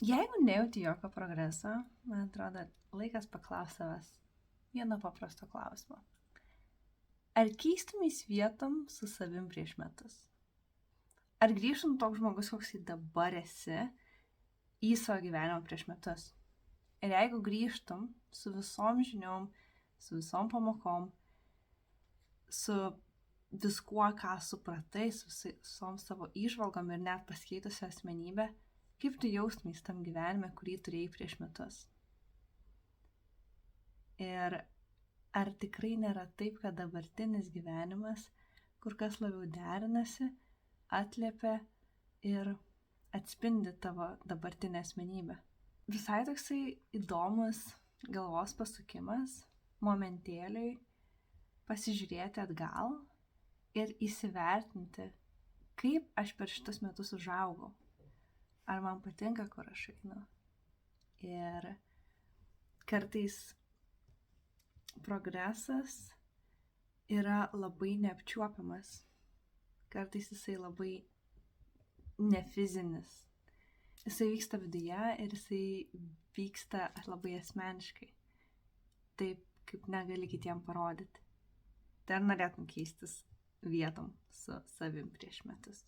Jeigu nejauti jokio progreso, man atrodo, laikas paklausti savęs vieno paprasto klausimo. Ar keistumės vietom su savim prieš metus? Ar grįžtum toks žmogus, koks į dabar esi, į savo gyvenimą prieš metus? Ir jeigu grįžtum su visom žiniom, su visom pamokom, su viskuo, ką supratai, su visom savo įžvalgom ir net pasikeitusią asmenybę, kaip tu jaustumės tam gyvenime, kurį turėjai prieš metus? Ir ar tikrai nėra taip, kad dabartinis gyvenimas kur kas labiau derinasi, atliepia ir atspindi tavo dabartinę asmenybę? Visai toksai įdomus galvos pasukimas, momentėliui pasižiūrėti atgal ir įsivertinti, kaip aš per šitus metus užaugau. Ar man patinka, kur aš einu. Ir kartais progresas yra labai neapčiuopiamas. Kartais jisai labai nefizinis. Jisai vyksta viduje ir jisai vyksta labai asmeniškai. Taip, kaip negali kitiem parodyti. Tai ar norėtum keistis vietom su savim prieš metus?